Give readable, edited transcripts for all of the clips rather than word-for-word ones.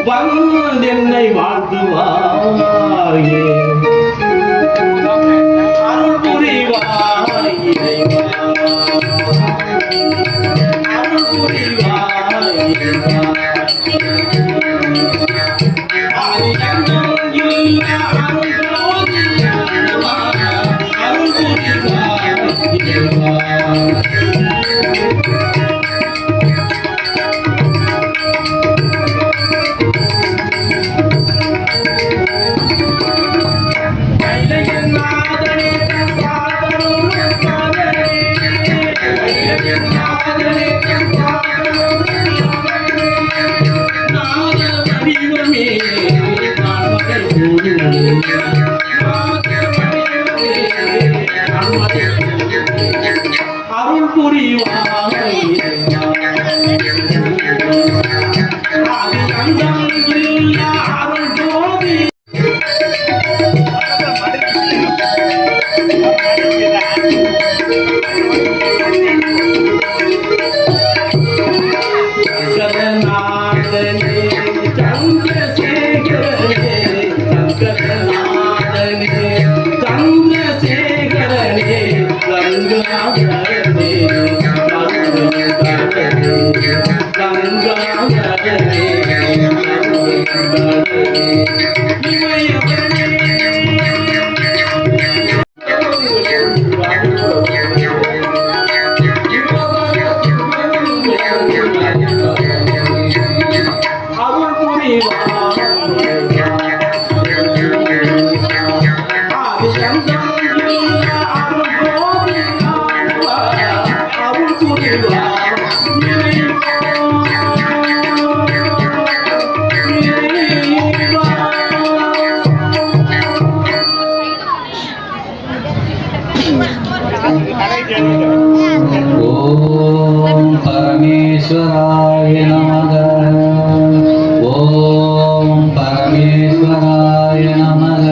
வந்தென்னை வாழ்த்துவாயே அருள் புரிவாய் இறைவா அருள் புரிவாய் இறைவா அருள் புரிவாய் அருள் ஜோதி சரணாகனே சந்திரசேகரனே சங்கரநாதனே சந்திரசேகரனே கங்காதரனே கங்காதரனே ஓம் பரமேஸ்வராய நமக ஓம் பரமேஸ்வராய நமக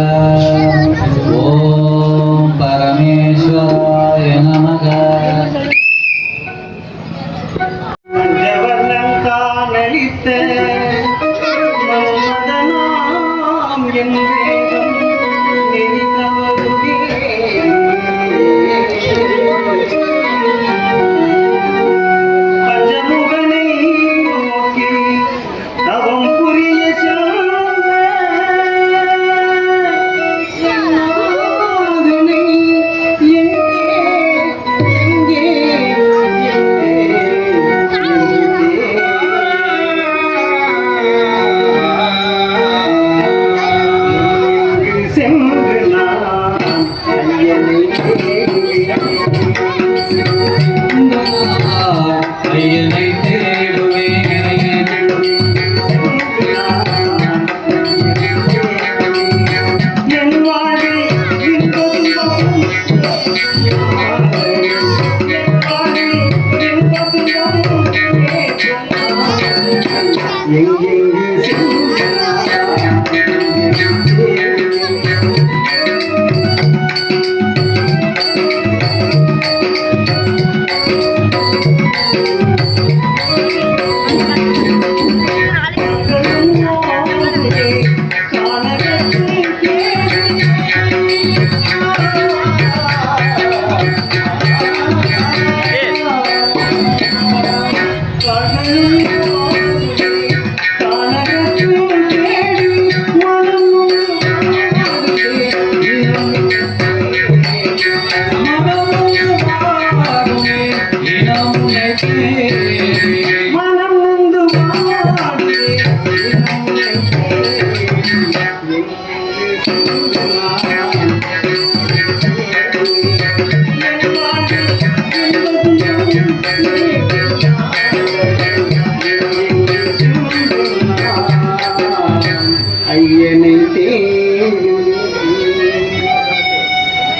ஓம் பரமேஸ்வராய நமக காணலித்த மன்மதனாம் என் வேகம் நெறிதவருகே பஞ்சமுகனை நோக்கி தவம் புரிய சாதனை எங்கே சென்று நான் ஐயனை ஐயனை தேடுவேன் என் வாழ்வில்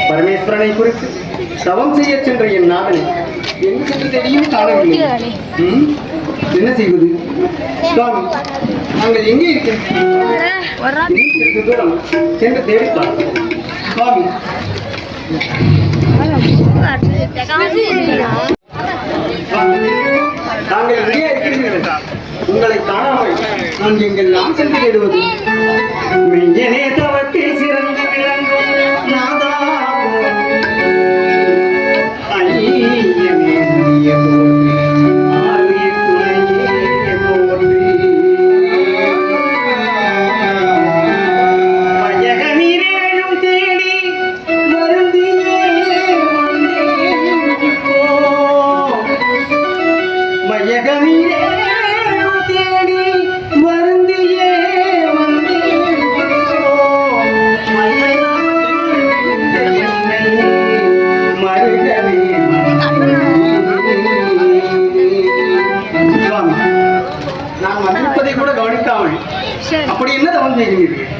பரமேஸ்வரனை குறித்து தவம் செய்ய சென்ற என் நாதனை எங்கு சென்று தெரியும் காணவில்லை. என்ன செய்வது சுவாமி? நாங்கள் எங்கே இருக்கிறோம்? தூரம் சென்று தேடிப்பார் சுவாமி. நாங்கள் ரெடியா இருக்கிறீர்கள். உங்களை காணாமல் நான் எங்கெல்லாம் சென்று தேடுவது? மெய்யனே தவத்தில் சிறந்து விளங்கும் நாதா ஐயமே முடிய போற்றி ஆருயிர் துணையே போற்றி வையகமீரேழும் தேடி வருந்தியே வந்தேன் இப்போ வையகமீரேழும் தேடி வருந்தியே வந்தேன் இப்போ மருகவே நான் வந்திருப்பதை கூட கவனிக்காமல் அப்படி என்ன தவம் செய்கிறீர்கள்?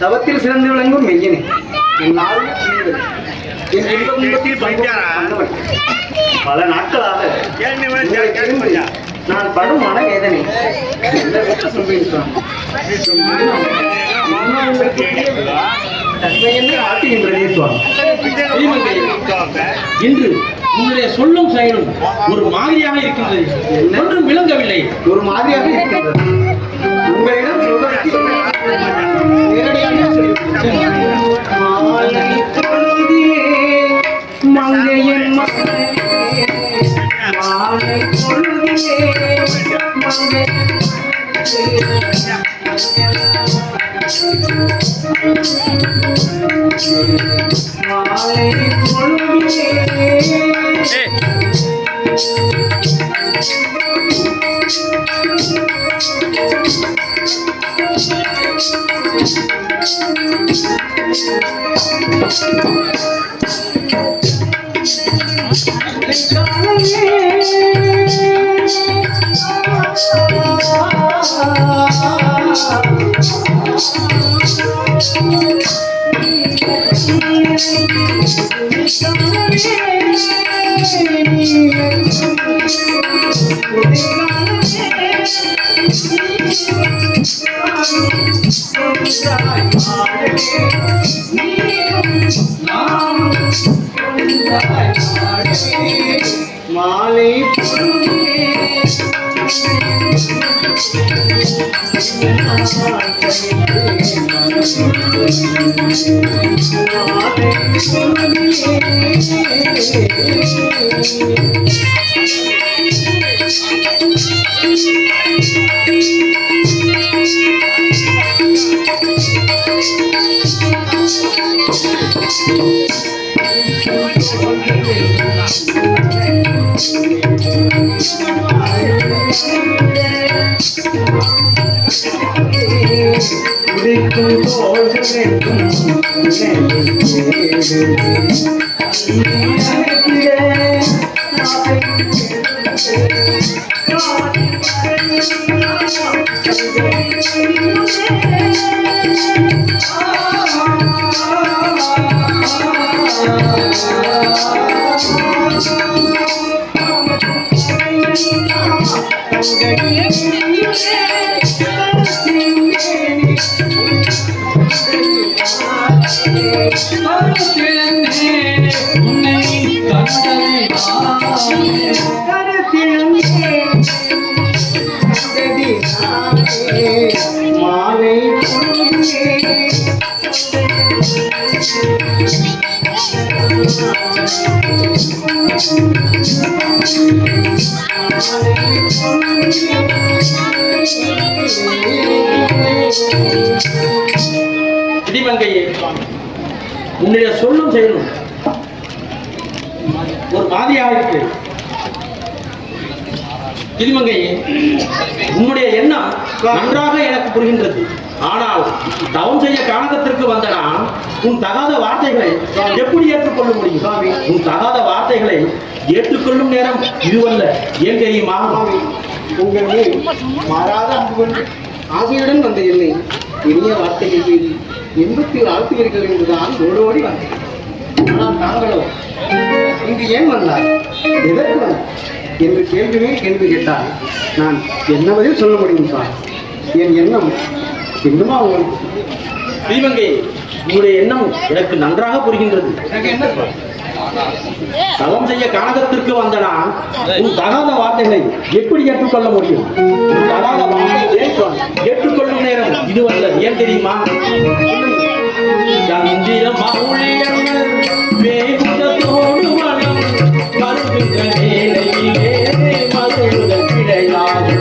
தவத்தில் சிறந்து விளங்கும் மெய்யனே, என் நாளும் சிறியது. என் இன்ப துன்பத்தில் பங்கேற்றவன். பல நாட்களாக நான் படும் மன வேதனை ஆட்டுகின்றதே சுவாமி. இன்று உங்களுடைய சொல்லும் செயலும் ஒரு மாதிரியாக இருக்கின்றது, ஒன்றும் விளங்கவில்லை. ஒரு மாதிரியாக இருக்கின்றது. உங்களிடம் சொல்வதற்கு நேரடியாக மாலை பொழுதிலே மங்கையன் மகளே, மாலை பொழுதிலே மாலை பொழுதிலே மாலை மாலை திடிமங்கையே, உன்னுடைய சொல்லும் செயலும் ஒரு மாதிரியாக இருக்கு. திடிமங்கையே, உன்னுடைய எண்ணம் நன்றாக எனக்கு புரிகின்றது. ஆனால் தவம் செய்ய கானகத்திற்கு வந்த நான் உன் தகாத வார்த்தைகளை எப்படி ஏற்றுக்கொள்ள முடியும்? உன் தகாத வார்த்தைகளை ஏற்றுக்கொள்ளும் நேரம் இதுவல்ல. ஏன் தெரியுமா? உங்கள் மேல் மாறாத அன்பு கொண்டு ஆசையுடன் வந்த என்னை இனிய வார்த்தைகள் பேசி இன்பத்தில் ஆழ்த்துவீர்கள் என்றுதான் ஓடோடி வந்தேன். ஆனால் தாங்களோ இங்கு ஏன் வந்தார், எதற்கு வந்தார் என்று கேள்வி கேட்டால் நான் என்ன பதில் சொல்ல முடியும் சார்? என் எண்ணம் இன்னுமா உங்களுக்கு? திடிமங்கை, உங்களுடைய எண்ணம் எனக்கு நன்றாக புரிகின்றது. தவம் செய்ய கானகத்திற்கு வந்த நான் உன் தகாத வார்த்தைகளை எப்படி ஏற்றுக்கொள்ள முடியும்? உன் தகாத வார்த்தைகளை ஏற்றுக்கொள்ளும் நேரம் இதுவல்ல. ஏன் தெரியுமா? சந்திர மௌலியங்கள் வேகுதத்தோடு மனம் கருதுகின்ற வேளையிலே மருளுதல் கிடையாது.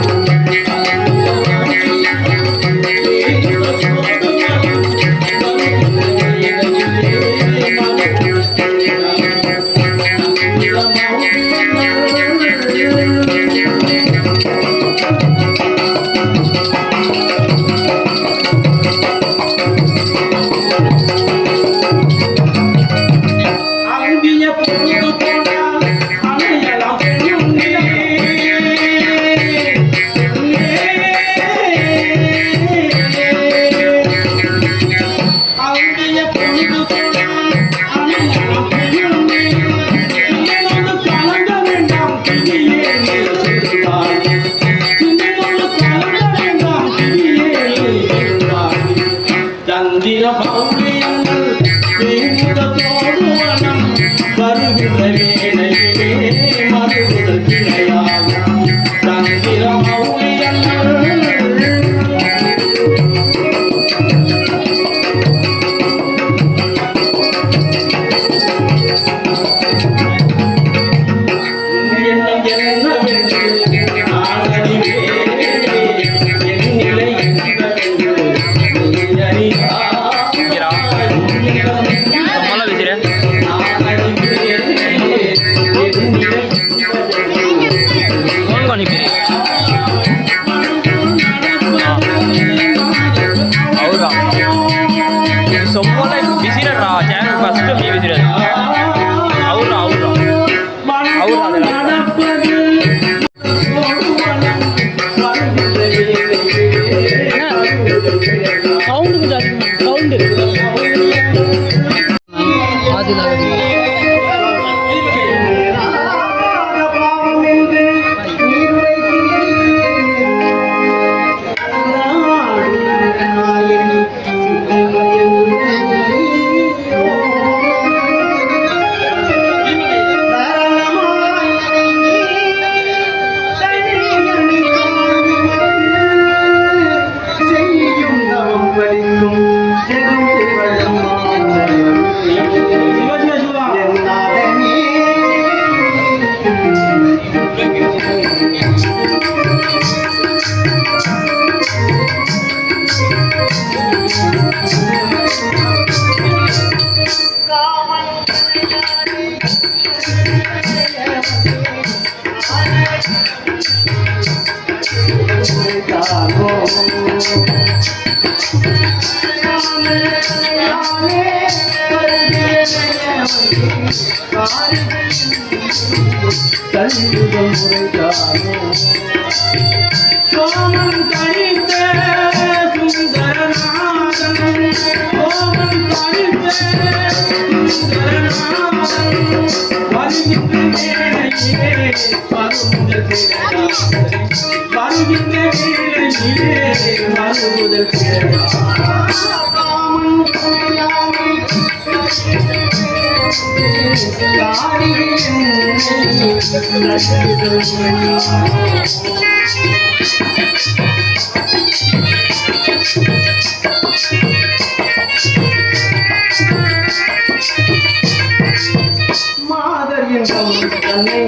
மாதர் என்றும் தன்னை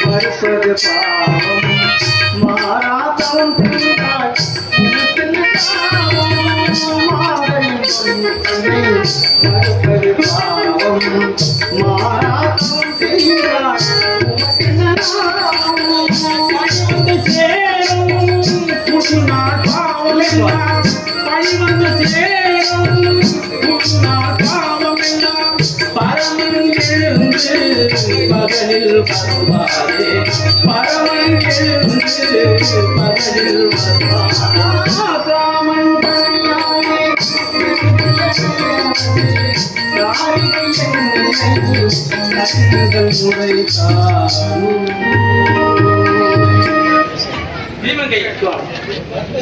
மறுப்பது பாவம், மாறாதவன் மாதர் என்றும் மறுப்பது பாவம் மாறாக்கும் செய்கிறார் பகலில் வருவாரே பரமன் எழுந்து பகலில் ராமன் பணியாரே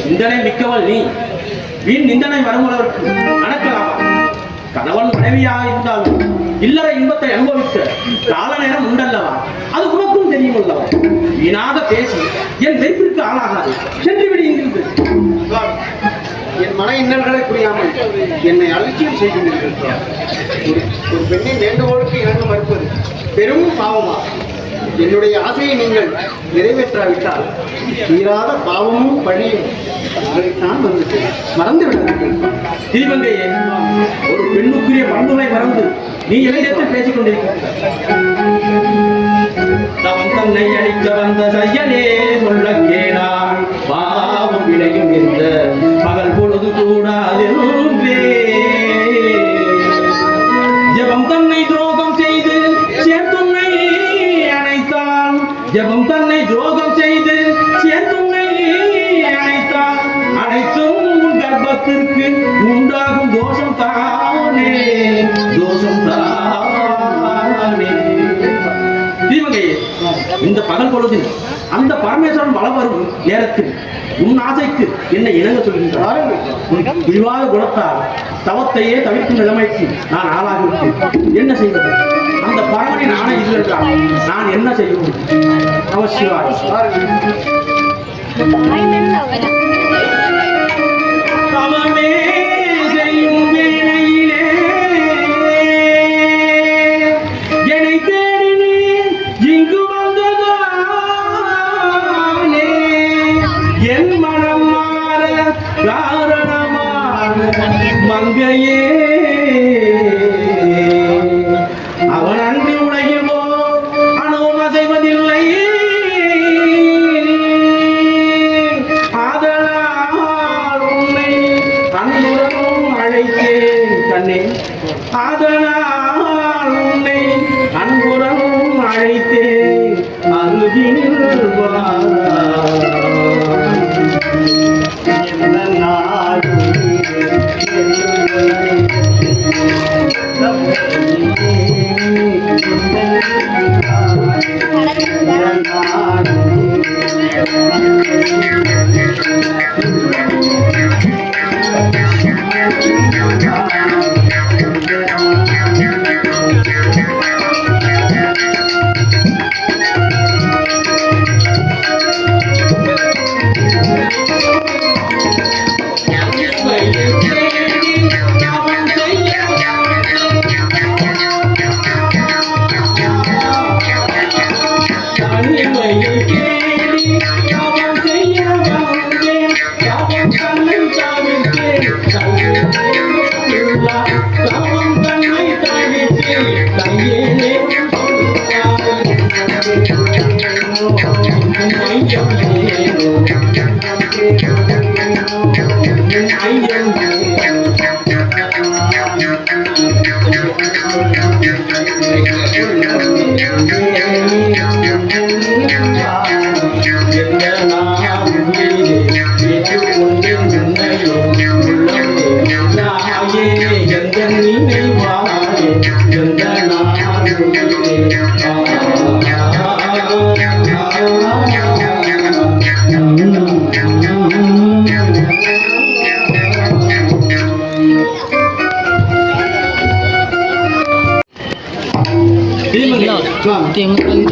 நிந்தனை மிக்கவள் நீ வீண் நிந்தனை வருமுறவர்க்கு அணக்கலாம் கணவன் மனைவியாக இருந்தாலும் இல்லற இன்பத்தை அனுபவிக்க கால நேரம் உண்டல்லவா அது உனக்கும் தெரியும் அல்லவா வீணாக பேசி என் வெறுப்பிற்கு ஆளாகாது சென்று விடு இங்கிருந்து என் மன இன்னல்களை புரியாமல் என்னை அலட்சியம் செய்கின்றீர்கள் ஒரு பெண்ணின் வேண்டுகோளுக்கு இணங்க மறுப்பது பெரும் பாவமா என்னுடைய ஆசையை நீங்கள் நிறைவேற்றாவிட்டால் தீராத பாவமும் பழியும் உங்களைத்தான் வந்து மறந்து விடாதீர்கள் தீபங்கையே ஒரு பெண்ணுக்குரிய பண்புகளை மறந்து நீ என்னிடத்தில் பேசிக் கொண்டிருக்கிறாய் தவன் தன்னை அழிக்க வந்த தையலே சொல்ல கேளாய் பாவம் விளையும் என்ற பகல் பொழுது கூடாது ஜபம் தன்னை துரோகம் செய்து சேர்த்துன்னை அணைத்தான் ஜபம் தன்னை துரோகம் செய்து சேர்த்துன்னை அணைத்தான் அனைத்தும் கர்ப்பத்திற்கு உண்டாகும் தோஷம் தானே தோஷம் தானே தீமகையே இந்த பகல் பொழுதில் அந்த பரமேஸ்வரன் வளம் வரும் நேரத்தில் உன் ஆசைக்கு என்னை இணங்க சொல்கின்றார் உன் விரிவாத குணத்தால் தவத்தையே தவிர்க்கும் நிலைமைக்கு நான் ஆளாகிவிட்டேன் என்ன செய்வது அந்த பரமனின் ஆணை இல்லை என்றால் நான் என்ன செய்வது அவசியவாய் தவமே செய்யும் வேளையிலே என்னை தேடினேன் இங்கு வந்ததானே என் மனம் மாற காரணமான மங்கையே அவன் அன்றி உலகிலோ அணுவும் அசைவதில்லை ஆதலால் உன்னை அன்புடனும் அழைத்தேன் கண்ணே ஆதலால் உன்னை அன்புடனும் அழைத்தேன் அருகினில் வா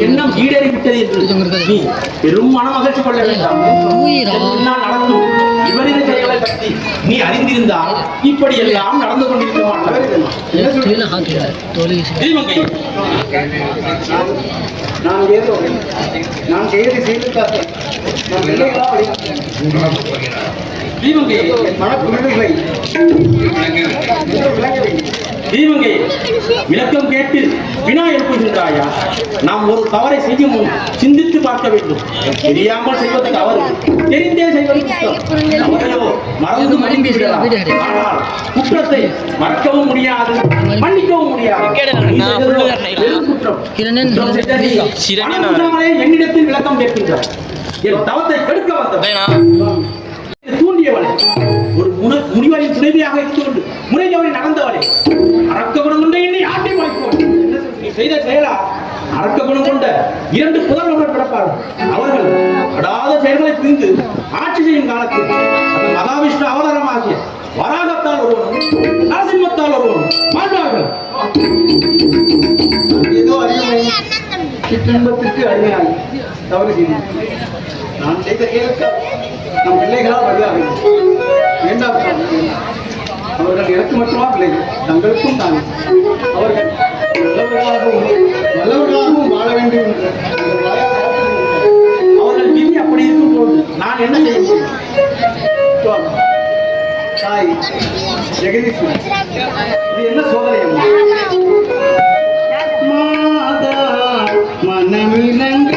எண்ணம் ஈடேறிவிட்டது என்று நீ பெரும் மன மகிழ்ச்சி கொள்ள வேண்டாம். நடக்கும் இவரின் செயல்களை பற்றி நீ அறிந்திருந்தால் இப்படி எல்லாம் நடந்து கொண்டிருக்க மாட்டார். நான் செய்து செய்து தீமங்கை என் மனக்குறிவுகளை விளங்கவில்லை. தீமங்கை விளக்கம் கேட்டு வினா எழுப்புகின்றாயா? நாம் ஒரு தவறை செய்யும் முன் சிந்தித்து பார்க்க வேண்டும். தெரியாமல் செய்வது தவறு, தெரிந்தே செய்வது குற்றம். தவறையோ மறந்து மடிந்து விடலாம். ஆனால் குற்றத்தை மறக்கவும் முடியாது, மன்னிக்கவும் முடியாது. பெரும் குற்றம். குற்றம் செய்த நீ மனமுடியாமலே என்னிடத்தில் விளக்கம் கேட்கின்றாய். என் தவத்தை கெடுக்க வந்தவன், தூண்டியவளே, ஒரு முனிவரின் துணைவியாக இருந்து கொண்டு முனைந்தவரை நடந்தவளே, அரக்க குணம் கொண்ட என்னை ஆட்டி மறைப்போம். நீ செய்த செயலா? அரக்க குணம் கொண்ட 2 புதல்வர்கள் பிறப்பார்கள். அவர்கள் படாத செயல்களை புரிந்து ஆட்சி செய்யும் காலத்தில் அந்த மகாவிஷ்ணு அவதாரமாகிய வராகத்தால் ஒருவனும் நரசிம்மத்தால் ஒருவனும் வாழ்வார்கள். ஏதோ அறிவுரை சிற்றின்பத்திற்கு அடிமையாகி தவறு செய்தேன். நான் செய்த செயலுக்கு நம் பிள்ளைகளால் வழியாக வேண்டாம் சுவாமி. அவர்கள் எனக்கு மட்டுமா பிள்ளைகள், தங்களுக்கும் தான். அவர்கள் நல்லவர்களாகவும் வாழ வேண்டும் என்ற அவர்கள் விதி அப்படி இருக்கும் போது நான் என்ன செய்ய முடியும்? சுவாமி, தாய் ஜெகதீஸ்வரி, இது என்ன சோதனை அம்மா? மாதா மனமிலங்க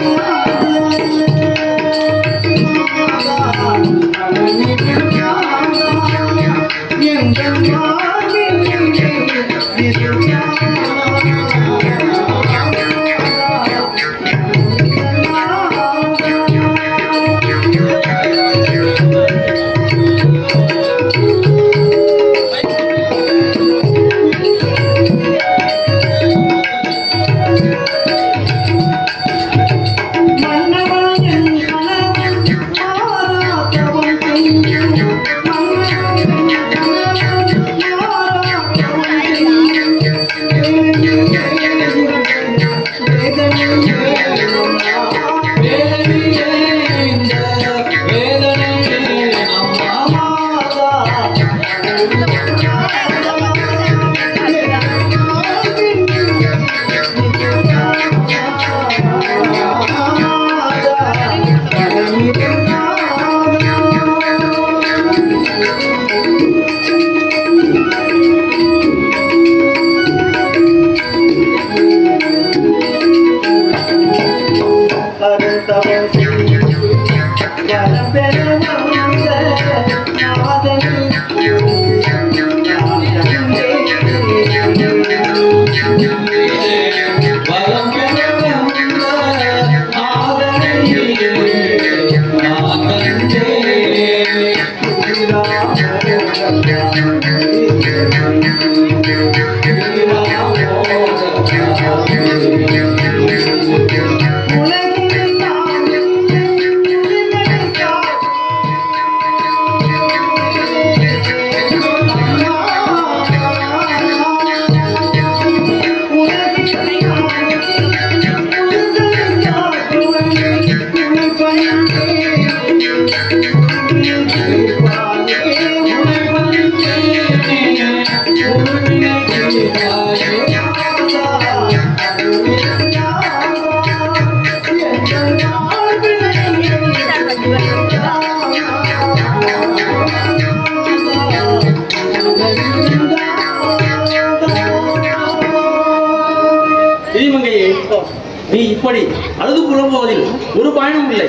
நீ இப்படி அழுது புலம்புவதில் ஒரு பயனும் இல்லை.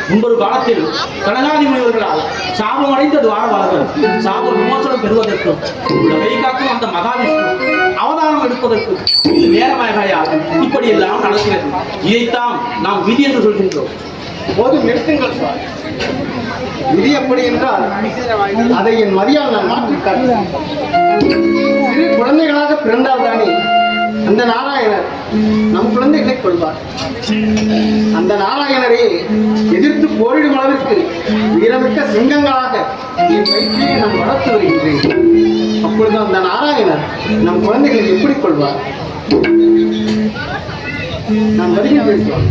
முன்பொரு காலத்தில் கனகாதி முனிவர்களால் சாபம் அடைந்த துவாரபாலகர் சாப விமோசனம் பெறுவதற்கும் உலகை காக்கும் அந்த மகாவிஷ்ணு அவதாரம் எடுப்பதற்கும் இது நேரமாகையால் இப்படி எல்லாம் நடக்கிறது. இதைத்தான் நாம் விதி என்று சொல்கின்றோம். போது நிறுத்துங்கள் சுவாமி. விதி எப்படி என்றால் அதை என் மதியால் நான் மாற்றி காட்டுகிறேன். சிறு குழந்தைகளாக பிறந்தால் தானே அந்த நாராயணர் நம் குழந்தைகளை கொள்வார். அந்த நாராயணரை எதிர்த்து போரிடும் அளவிற்கு வீரமிக்க சிங்கங்களாக என் வயிற்றிலே நாம் வளர்த்து வருகின்றேன். அப்பொழுது அந்த நாராயணர் நம் குழந்தைகளை எப்படி கொள்வார்? நான் வருகிறேன் சுவாமி.